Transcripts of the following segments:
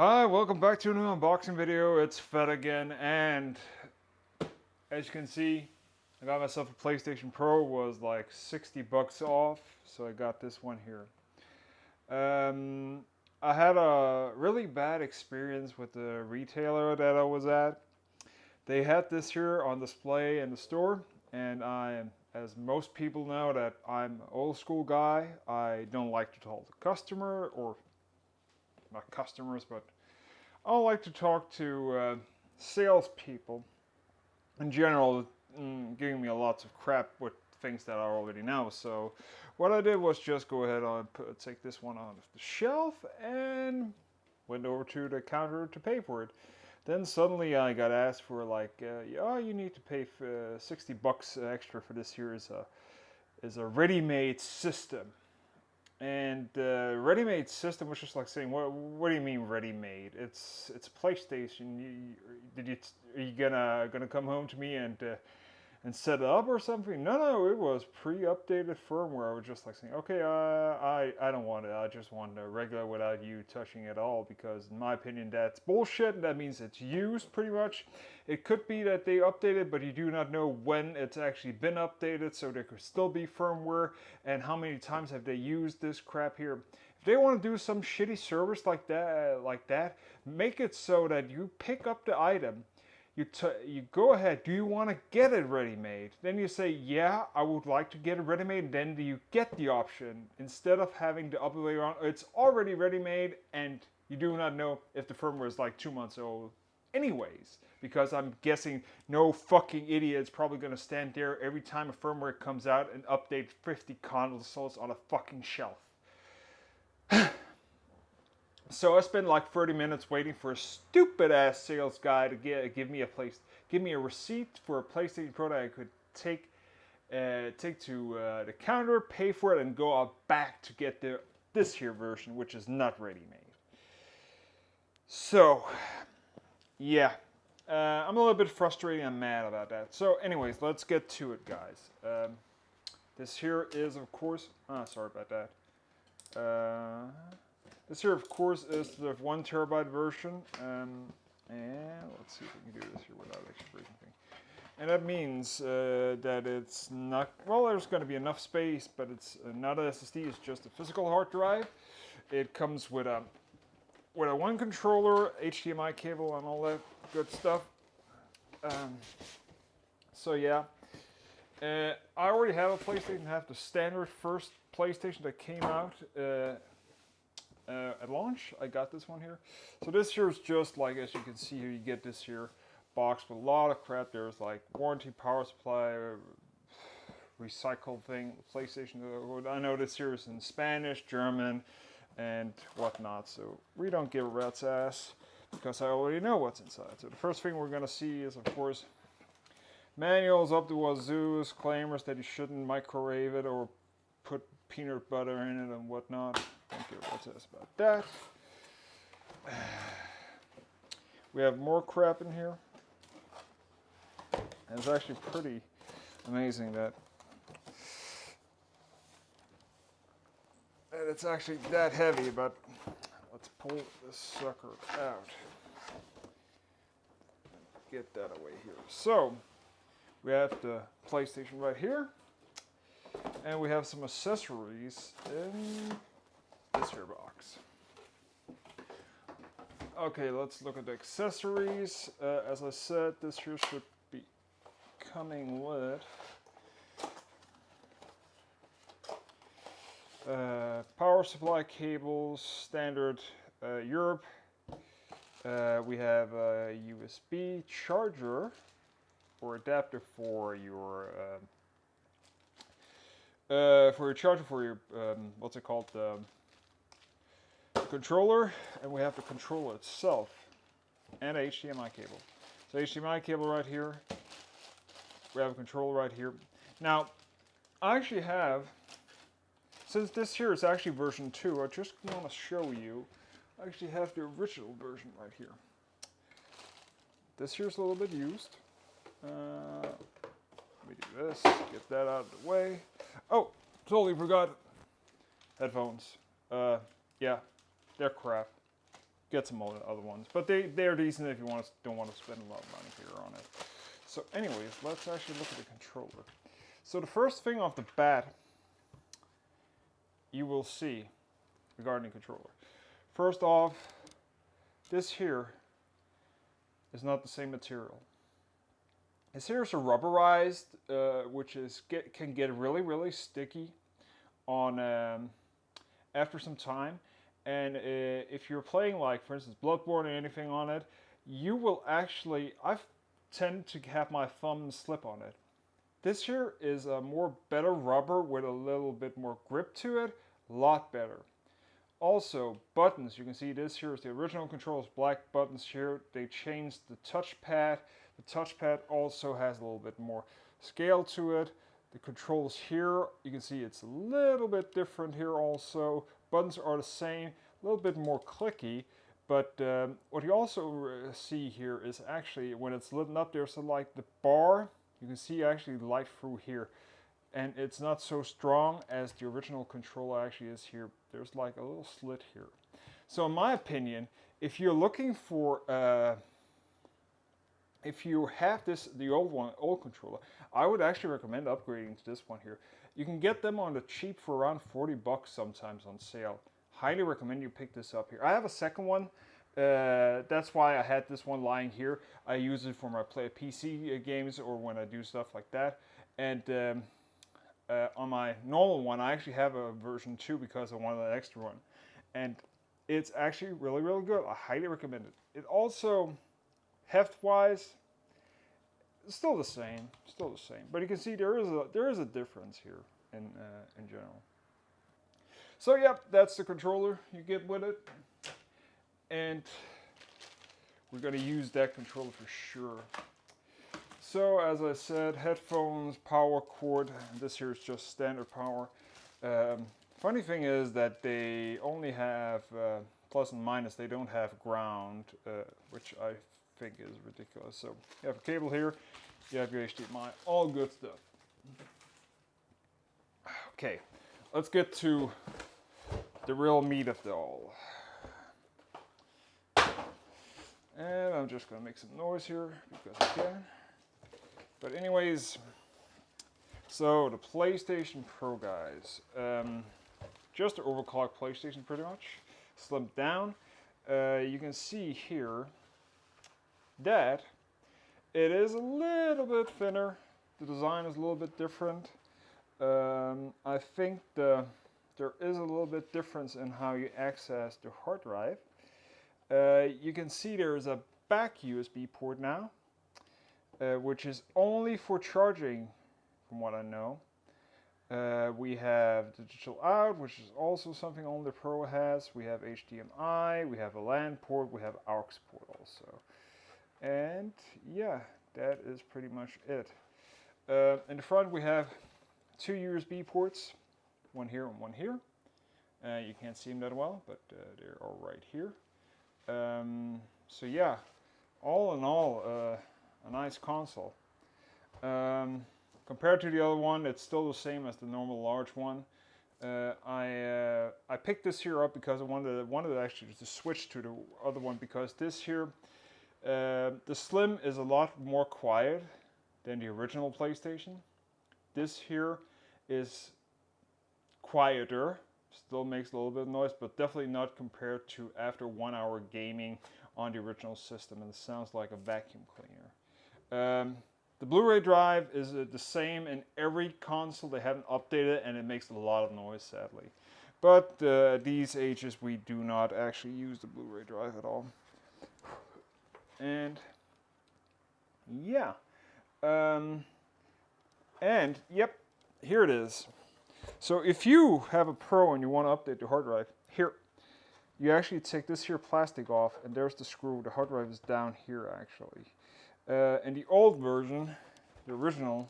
Hi, welcome back to a new unboxing video. It's Fett again, and as you can see, I got myself a PlayStation Pro. It was like 60 bucks off, so I got this one here. I had a really bad experience with the retailer that I was at. They had this here on display in the store, and as most people know, that I'm an old school guy. I don't like to talk to customer, or not customers, but I don't like to talk to salespeople in general, giving me lots of crap with things that I already know. So what I did was just go ahead and take this one off the shelf and went over to the counter to pay for it. Then suddenly I got asked for like, oh, you need to pay 60 bucks extra for this here is a ready-made system. And ready-made system was just like saying, what do you mean ready-made? It's a PlayStation. Are you gonna come home to me and set it up or something? No, it was pre-updated firmware. I was just like saying, okay, I don't want it. I just want a regular without you touching it all, because in my opinion that's bullshit, and that means it's used pretty much. It could be that they updated, but you do not know when it's actually been updated, so there could still be firmware, and how many times have they used this crap here. If they want to do some shitty service like that, make it so that you pick up the item, you go ahead, do you want to get it ready-made? Then you say, yeah, I would like to get it ready-made. Then you get the option, instead of having the other way around. It's already ready-made, and you do not know if the firmware is like 2 months old anyways. Because I'm guessing no fucking idiot is probably going to stand there every time a firmware comes out and update 50 consoles on a fucking shelf. So I spent like 30 minutes waiting for a stupid ass sales guy to give me a receipt for a PlayStation Pro that I could take to the counter, pay for it, and go out back to get this here version, which is not ready made. So yeah, I'm a little bit frustrated and mad about that. So anyways, let's get to it, guys. This here is, of course, sorry about that. This here, of course, is the 1 terabyte version, and let's see if we can do this here without actually breaking things. And that means that it's not, well, there's going to be enough space, but it's not an SSD, it's just a physical hard drive. It comes with a one controller, HDMI cable, and all that good stuff. So yeah, I already have a PlayStation. I have the standard first PlayStation that came out at launch. I got this one here. So this here is just like, as you can see here, you get this here box with a lot of crap. There's like warranty, power supply, recycled thing, PlayStation. I know this here is in Spanish, German, and whatnot. So we don't give a rat's ass, because I already know what's inside. So the first thing we're going to see is, of course, manuals up the wazoo, disclaimers that you shouldn't microwave it or put peanut butter in it and whatnot. Don't give a rat's ass about that. We have more crap in here. And it's actually pretty amazing that it's actually that heavy, but let's pull this sucker out. Get that away here. So we have the PlayStation right here, and we have some accessories in this here box. Okay, let's look at the accessories. As I said, this here should be coming with power supply cables, standard Europe. We have a USB charger or adapter for your charger for your what's it called, controller, and we have the controller itself and a HDMI cable. So HDMI cable right here. We have a controller right here. Now, I actually have, since this here is actually version 2, I just want to show you. I actually have the original version right here. This here's a little bit used. Let me do this, get that out of the way. Oh, totally forgot. Headphones. Yeah, they're crap. get some other ones, but they're decent if you don't want to spend a lot of money here on it. So anyways, let's actually look at the controller. So the first thing off the bat you will see regarding the controller. First off, this here is not the same material. This here is a rubberized, which can get really sticky on after some time. And if you're playing, like for instance Bloodborne or anything on it, you will actually, I tend to have my thumb slip on it. This here is a more better rubber with a little bit more grip to it, a lot better. Also, buttons, you can see this here is the original controls, black buttons here. They changed the touchpad. The touchpad also has a little bit more scale to it. The controls here, you can see it's a little bit different here also. Buttons are the same, a little bit more clicky, but what you also see here is actually when it's lit up there, so like the bar, you can see actually light through here. And it's not so strong as the original controller actually is here. There's like a little slit here. So in my opinion, if you're looking for, if you have the old controller, I would actually recommend upgrading to this one here. You can get them on the cheap for around 40 bucks sometimes on sale. Highly recommend you pick this up here. I have a second one. That's why I had this one lying here. I use it for my PC games or when I do stuff like that. And on my normal one, I actually have a version 2 because I wanted an extra one. And it's actually really good. I highly recommend it. It also, heft-wise, still the same. But you can see there is a difference here in general. So yep, that's the controller you get with it. And we're going to use that controller for sure. So as I said, headphones, power cord. This here is just standard power. Funny thing is that they only have plus and minus. They don't have ground, which I think is ridiculous. So you have a cable here. You have your HDMI. All good stuff. Okay, let's get to the real meat of it all. And I'm just going to make some noise here because I can. But anyways, so the PlayStation Pro, guys. Just an overclocked PlayStation pretty much. Slimmed down. You can see here that it is a little bit thinner. The design is a little bit different. I think there is a little bit difference in how you access the hard drive. You can see there is a back USB port now, which is only for charging, from what I know. We have digital out, which is also something only the Pro has. We have HDMI, we have a LAN port, we have aux port also. And yeah, that is pretty much it. In the front we have two USB ports, one here and one here. You can't see them that well, but they're all right here. So yeah, all in all, a nice console. Compared to the other one, it's still the same as the normal large one. I picked this here up because I wanted actually to switch to the other one, because this here, the Slim is a lot more quiet than the original PlayStation. This here is quieter, still makes a little bit of noise, but definitely not compared to after 1 hour gaming on the original system, and it sounds like a vacuum cleaner. The Blu-ray drive is the same in every console. They haven't updated it, and it makes a lot of noise, sadly. But these ages, we do not actually use the Blu-ray drive at all. And yeah. And yep, here it is. So if you have a Pro and you want to update the hard drive, here, you actually take this here plastic off, and there's the screw. The hard drive is down here, actually. In the old version, the original,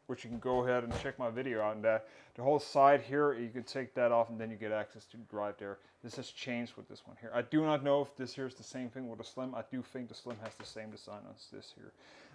which you can go ahead and check my video on that, the whole side here, you can take that off and then you get access to the drive there. This has changed with this one here. I do not know if this here is the same thing with the Slim. I do think the Slim has the same design as this here.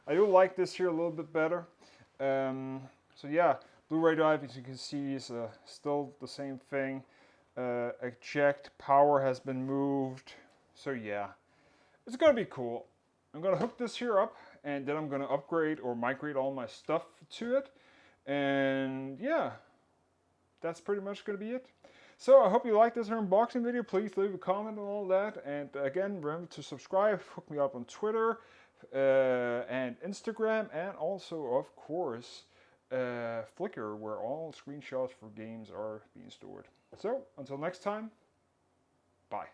I do like this here a little bit better. So yeah, Blu-ray drive, as you can see, is still the same thing. Eject power has been moved. So yeah, it's gonna be cool. I'm gonna hook this here up, and then I'm gonna upgrade or migrate all my stuff to it. And yeah, that's pretty much gonna be it. So I hope you liked this unboxing video. Please leave a comment and all that. And again, remember to subscribe. Hook me up on Twitter and Instagram, and also, of course, Flickr, where all screenshots for games are being stored. So until next time, bye.